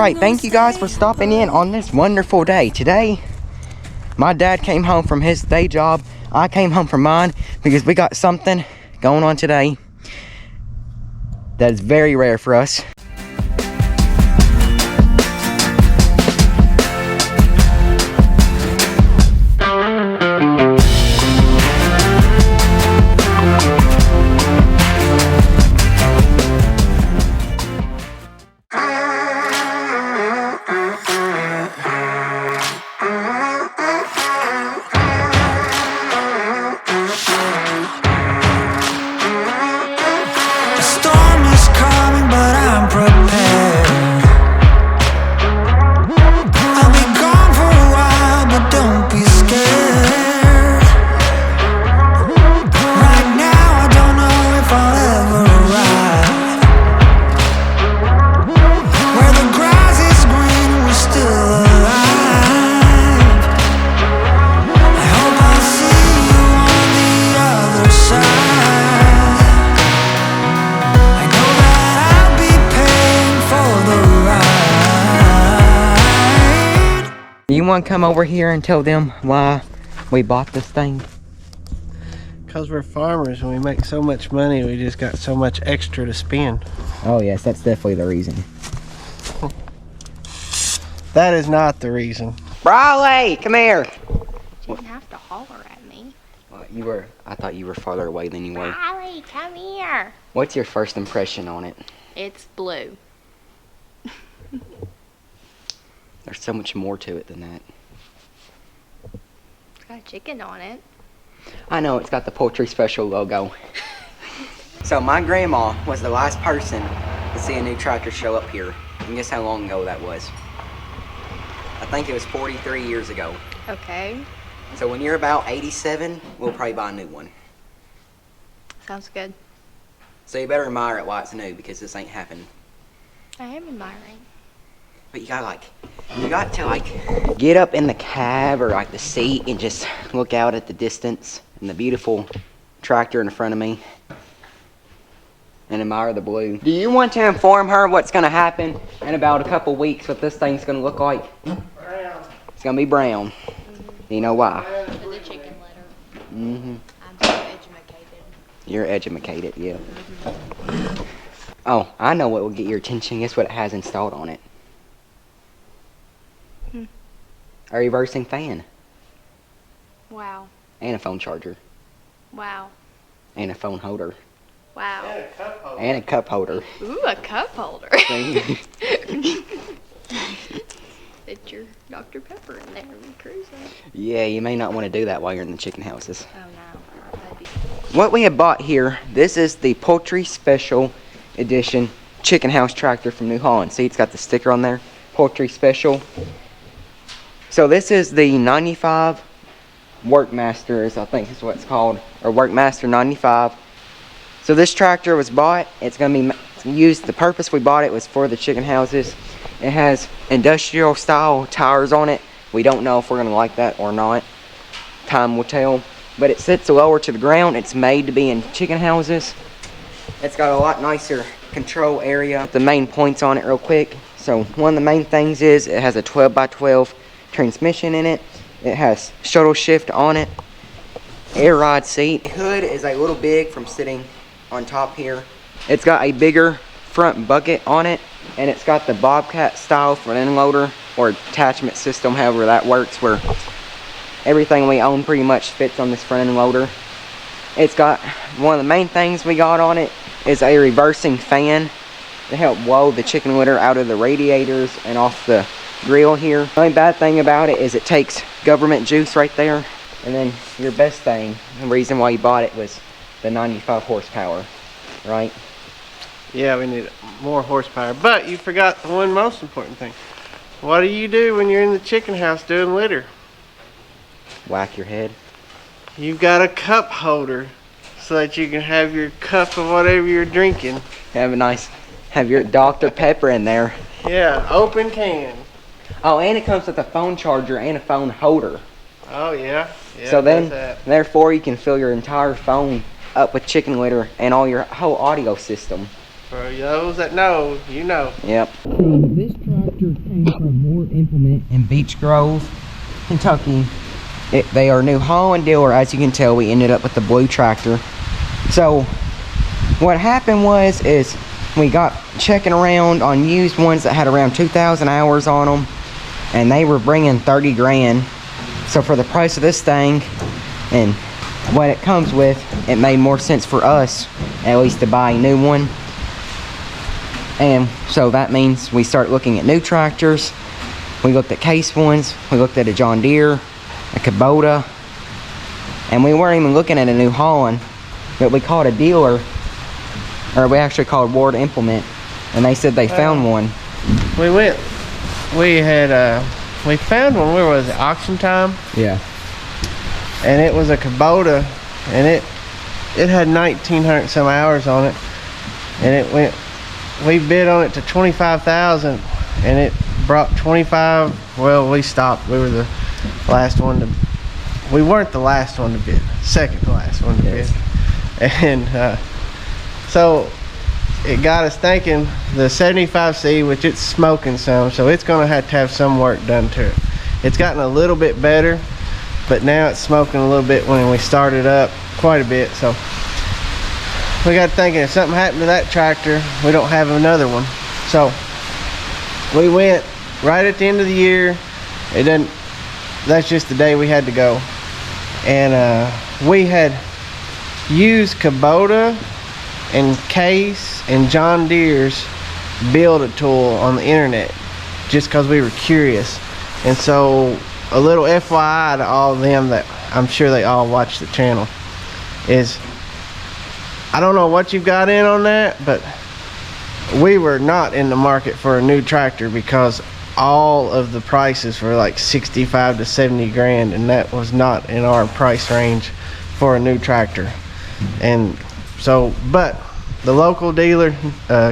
Alright, thank you guys for stopping in on this wonderful day. Today, my dad came home from his day job. I came home from mine because we got something going on today that is very rare for us. You want to come over here and tell them why we bought this thing? Because we're farmers and we make so much money, we just got so much extra to spend. Oh yes, that's definitely the reason. That is not the reason. Brawley, come here. You didn't have to holler at me. Well, I thought you were farther away than you were. Brawley, come here. What's your first impression on it? It's blue. There's so much more to it than that. It's got a chicken on it. I know, it's got the Poultry Special logo. So my grandma was the last person to see a new tractor show up here. And guess how long ago that was? I think it was 43 years ago. Okay. So when you're about 87, we'll probably buy a new one. Sounds good. So you better admire it while it's new, because this ain't happened. I am admiring. But you got to get up in the cab or like the seat and just look out at the distance and the beautiful tractor in front of me and admire the blue. Do you want to inform her what's going to happen in about a couple weeks, what this thing's going to look like? Brown. It's going to be brown. Do you know why? The chicken litter. Mm-hmm. I'm so educated. You're educated, yeah. Oh, I know what will get your attention. Guess what it has installed on it? A reversing fan. Wow. And a phone charger. Wow. And a phone holder. Wow. And a cup holder. And a cup holder. Ooh, a cup holder. It's your Dr. Pepper in there and cruising. Yeah, you may not want to do that while you're in the chicken houses. Oh no. That'd be... What we have bought here, this is the Poultry Special Edition chicken house tractor from New Holland. See, it's got the sticker on there. Poultry Special. So this is the 95 Workmaster, I think is what it's called, or Workmaster 95. So this tractor was bought. It's going to be used. The purpose we bought it was for the chicken houses. It has industrial style tires on it. We don't know if we're going to like that or not. Time will tell. But it sits lower to the ground. It's made to be in chicken houses. It's got a lot nicer control area. The main points on it real quick. So one of the main things is it has a 12x12 transmission in it. It has shuttle shift on it. Air ride seat. The hood is a little big from sitting on top here. It's got a bigger front bucket on it, and it's got the Bobcat style front end loader or attachment system, however that works, where everything we own pretty much fits on this front end loader. It's got one of the main things we got on it is a reversing fan to help blow the chicken litter out of the radiators and off the grill here. The only bad thing about it is it takes government juice right there. And then your best thing, the reason why you bought it, was the 95 horsepower, right? Yeah, we need more horsepower. But you forgot the one most important thing. What do you do when you're in the chicken house doing litter? Whack your head. You've got a cup holder so that you can have your cup of whatever you're drinking. Have your Dr. Pepper in there. Yeah, open can. Oh, and it comes with a phone charger and a phone holder. Oh yeah. Yeah. So then, therefore, you can fill your entire phone up with chicken litter and all your whole audio system. For those that know, you know. Yep. This tractor came from Ward Implement in Beech Grove, Kentucky. They are a New Holland dealer. As you can tell, we ended up with the blue tractor. So what happened is we got checking around on used ones that had around 2,000 hours on them, and they were bringing 30 grand. So for the price of this thing and what it comes with, it made more sense for us at least to buy a new one. And so that means we start looking at new tractors. We looked at case ones, we looked at a John Deere, a Kubota, and we weren't even looking at a New Holland, but we called a dealer, or we actually called Ward Implement, and they said they found one. We found one. Where was it? Auction time. Yeah. And it was a Kubota, and it had 1,900 some hours on it, and we bid on it to 25,000, and it brought 25. Well, we stopped. We were the last one to. We weren't the last one to bid. Second to last one to bid. And so it got us thinking. The 75C, which it's smoking some, so it's going to have some work done to it. It's gotten a little bit better, but now it's smoking a little bit when we started up quite a bit. So we got thinking, if something happened to that tractor, we don't have another one. So we went right at the end of the year. That's just the day we had to go. And we had used Kubota and Case and John Deere's build a tool on the internet just because we were curious. And so a little FYI to all of them that I'm sure they all watch the channel is, I don't know what you've got in on that, but we were not in the market for a new tractor because all of the prices were like 65 to 70 grand, and that was not in our price range for a new tractor. And so, but the local dealer,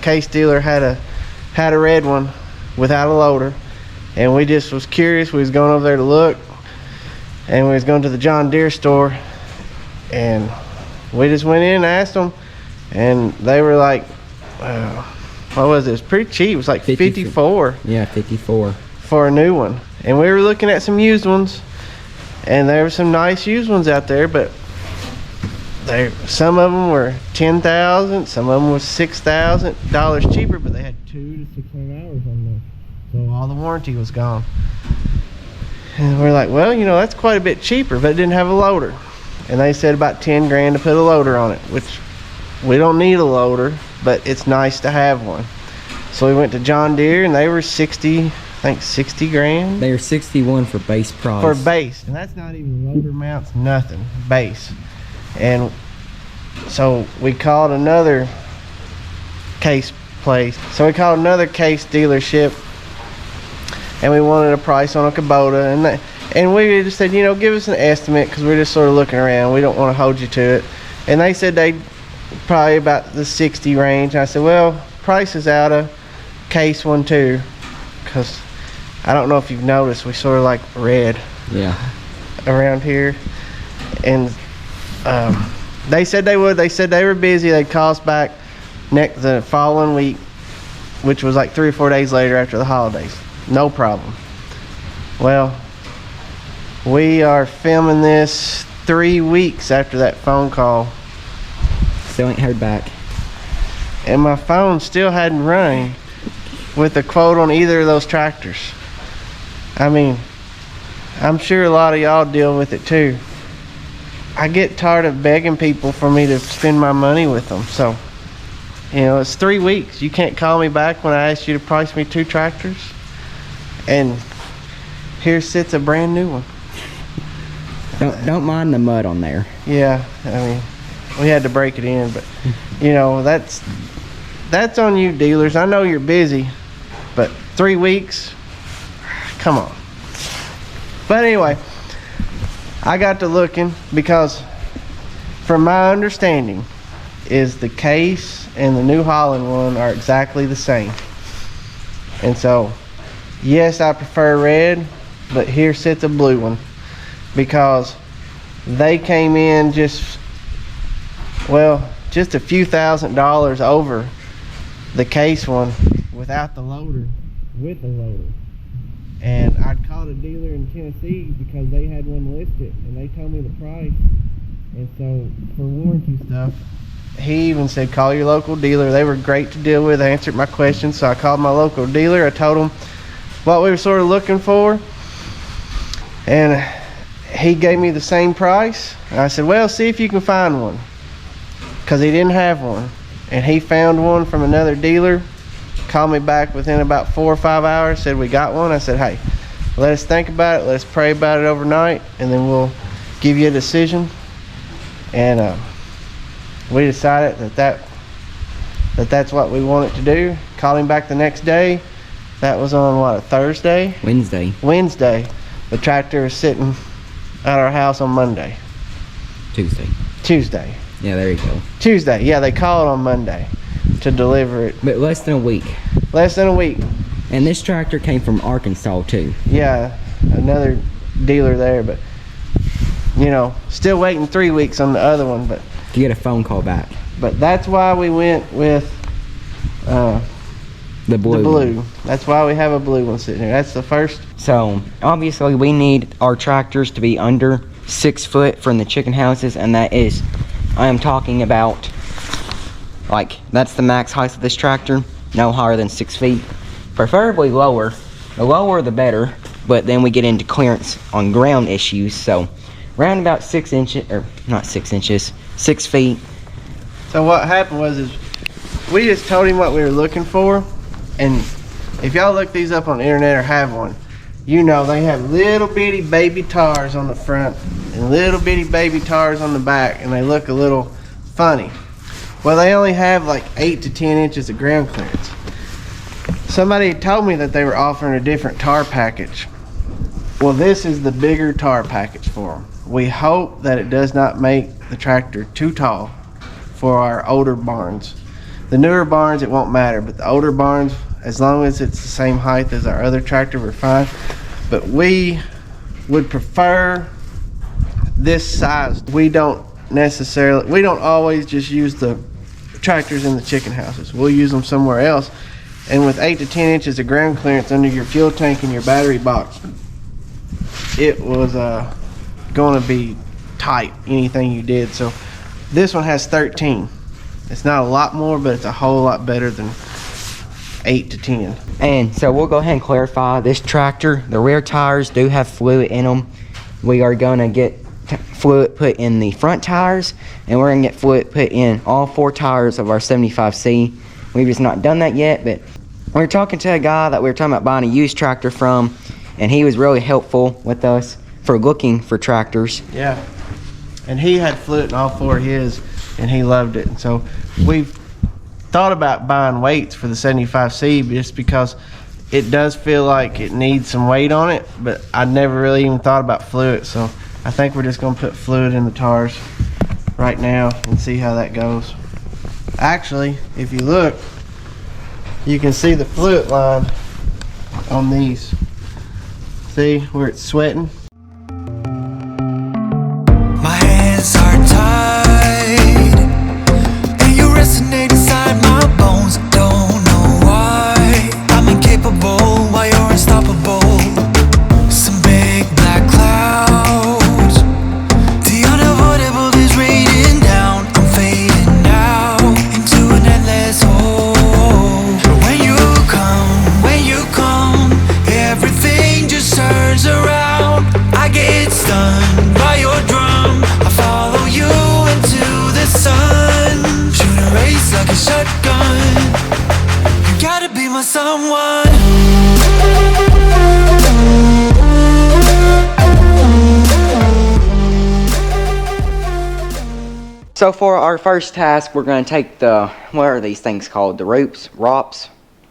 Case dealer, had a red one without a loader, and we just was curious. We was going over there to look, and we was going to the John Deere store, and we just went in and asked them, and they were like, what was it? It was pretty cheap. It was like 54. Yeah, 54 for a new one. And we were looking at some used ones, and there were some nice used ones out there, but some of them were 10,000, some of them was $6,000 cheaper, but they had 200 to 600 hours on them, so all the warranty was gone. And we're like, well, you know, that's quite a bit cheaper, but it didn't have a loader. And they said about 10 grand to put a loader on it, which we don't need a loader, but it's nice to have one. So we went to John Deere, and they were 60 grand. They were 61 for base price. For base, and that's not even loader mounts, nothing, base. And so we called another Case place. So we called another Case dealership, and we wanted a price on a Kubota, and we just said, you know, give us an estimate, because we're just sort of looking around. We don't want to hold you to it. And they said they probably about the 60 range. And I said, well, price is out of Case one too, because I don't know if you've noticed, we sort of like red. Yeah. Around here. And they said they would. They said they were busy. They'd call us back the following week, which was like 3 or 4 days later after the holidays. No problem. Well, we are filming this 3 weeks after that phone call. Still ain't heard back. And my phone still hadn't rung with a quote on either of those tractors. I mean, I'm sure a lot of y'all deal with it too. I get tired of begging people for me to spend my money with them. So, you know, it's 3 weeks. You can't call me back when I asked you to price me 2 tractors. And here sits a brand new one. Don't mind the mud on there. Yeah, I mean, we had to break it in, but you know, that's on you dealers. I know you're busy, but 3 weeks, come on. But anyway, I got to looking, because from my understanding is the Case and the New Holland one are exactly the same. And so, yes, I prefer red, but here sits a blue one, because they came in just a few $1,000s over the Case one without the loader, with the loader. And I called a dealer in Tennessee because they had one listed, and they told me the price. And so for warranty stuff, he even said call your local dealer. They were great to deal with, answered my questions. So I called my local dealer. I told him what we were sort of looking for, and he gave me the same price. And I said, well, see if you can find one, because he didn't have one. And he found one from another dealer, called me back within about 4 or 5 hours, said we got one. I said, hey, let us think about it, let's pray about it overnight, and then we'll give you a decision. And we decided that's what we wanted to do. Called him back the next day. That was on what, a Thursday? Wednesday. The tractor is sitting at our house on Monday. Tuesday. Yeah, there you go. Tuesday. Yeah, they called on Monday to deliver it. But less than a week. Less than a week. And this tractor came from Arkansas too. Yeah, another dealer there, but you know, still waiting 3 weeks on the other one, but To get a phone call back. But that's why we went with The blue. That's why we have a blue one sitting here. That's the first. So obviously we need our tractors to be under 6 foot from the chicken houses, and that is, I am talking about, like, that's the max height of this tractor, no higher than 6 feet, preferably lower. The lower the better, but then we get into clearance on ground issues. So around about 6 inches, or not 6 inches, 6 feet. So what happened was we just told him what we were looking for, and if y'all look these up on the internet or have one, you know they have little bitty baby tires on the front and little bitty baby tires on the back, and they look a little funny. Well, they only have like 8 to 10 inches of ground clearance. Somebody told me that they were offering a different tar package. Well, this is the bigger tar package for them. We hope that it does not make the tractor too tall for our older barns. The newer barns, it won't matter, but the older barns, as long as it's the same height as our other tractor, we're fine. But we would prefer this size. We don't always just use the tractors in the chicken houses. We'll use them somewhere else. And with 8 to 10 inches of ground clearance under your fuel tank and your battery box, it was going to be tight, anything you did. So this one has 13. It's not a lot more, but it's a whole lot better than 8 to 10. And so we'll go ahead and clarify this tractor. The rear tires do have fluid in them. We are going to get fluid put in the front tires, and we're going to get fluid put in all 4 tires of our 75C. We've just not done that yet, but we were talking to a guy that we were talking about buying a used tractor from, and he was really helpful with us for looking for tractors. Yeah, and he had fluid in all 4 of his, and he loved it. And so we've thought about buying weights for the 75C just because it does feel like it needs some weight on it, but I never really even thought about fluid. So I think we're just going to put fluid in the tires right now and see how that goes. Actually, if you look, you can see the fluid line on these. See where it's sweating? My hands are tied, and you resonate inside my bones. Don't know why I'm incapable while you're unstoppable. Some big black clouds, the unavoidable is raining down. I'm fading out into an endless hole. But when you come, everything just turns around. I get stunned by your drum. I follow you into the sun. Shoot a race like a shotgun. You gotta be my someone. So for our first task, we're going to take the, what are these things called? The ropes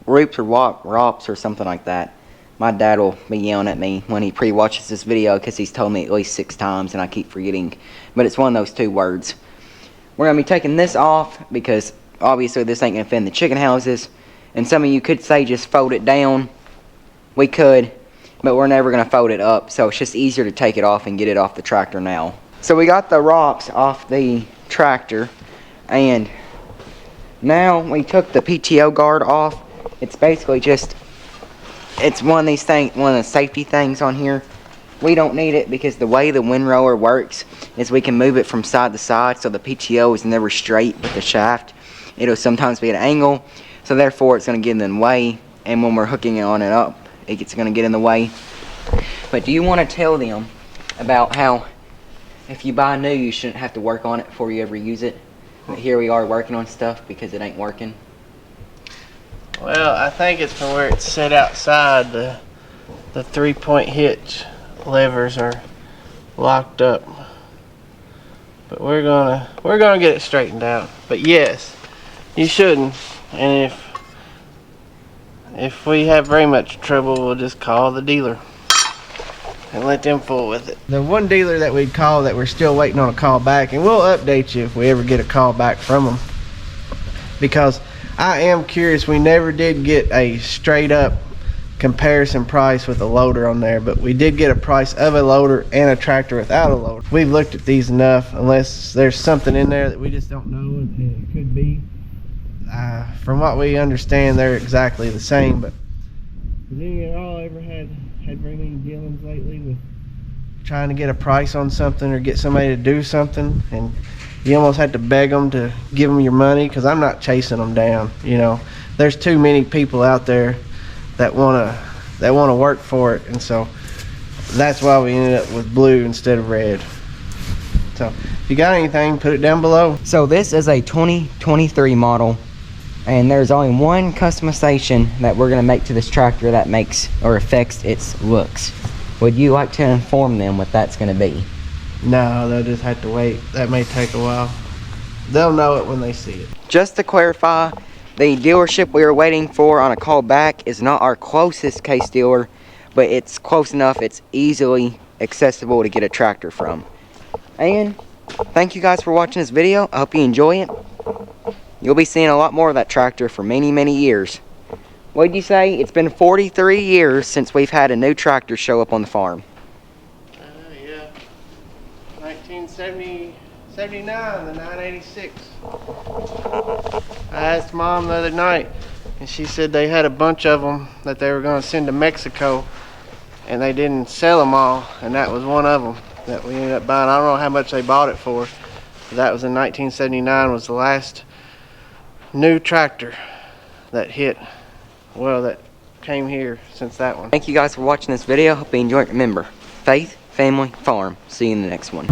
or something like that. My dad will be yelling at me when he pre-watches this video because he's told me at least 6 times and I keep forgetting. But it's one of those 2 words. We're going to be taking this off because obviously this ain't going to fit in the chicken houses. And some of you could say just fold it down. We could, but we're never going to fold it up. So it's just easier to take it off and get it off the tractor now. So we got the rocks off the tractor, and now we took the PTO guard off. It's basically just it's one of these things, one of the safety things on here. We don't need it because the way the windrower works is we can move it from side to side, so the PTO is never straight with the shaft. It'll sometimes be at an angle, so therefore it's going to get in the way, and when we're hooking it on and up, it's going to get in the way. But do you want to tell them about how if you buy new, you shouldn't have to work on it before you ever use it? But here we are working on stuff because it ain't working. Well, I think it's from where it's set outside. The 3-point hitch levers are locked up. But we're gonna get it straightened out. But yes, you shouldn't. And if we have very much trouble, we'll just call the dealer and let them fool with it. The one dealer that we'd call that we're still waiting on a call back, and we'll update you if we ever get a call back from them, because I am curious. We never did get a straight up comparison price with a loader on there, but we did get a price of a loader and a tractor without a loader. We've looked at these enough, unless there's something in there that we just don't know, and it could be. From what we understand, they're exactly the same. But has any of y'all ever had very many dealings lately with trying to get a price on something or get somebody to do something, and you almost had to beg them to give them your money? Because I'm not chasing them down. You know, there's too many people out there that wanna work for it, and so that's why we ended up with blue instead of red. So if you got anything, put it down below. So this is a 2023 model, and there's only one customization that we're gonna make to this tractor that makes or affects its looks. Would you like to inform them what that's gonna be? No, they'll just have to wait. That may take a while. They'll know it when they see it. Just to clarify, the dealership we are waiting for on a call back is not our closest case dealer, but it's close enough it's easily accessible to get a tractor from. And thank you guys for watching this video. I hope you enjoy it. You'll be seeing a lot more of that tractor for many, many years. What did you say? It's been 43 years since we've had a new tractor show up on the farm. Yeah. 1979, the 986. I asked Mom the other night, and she said they had a bunch of them that they were going to send to Mexico, and they didn't sell them all, and that was one of them that we ended up buying. I don't know how much they bought it for, but that was in 1979, was the last new tractor that that came here since that one. Thank you guys for watching this video. Hope you enjoyed it. Remember, faith, family, farm. See you in the next one.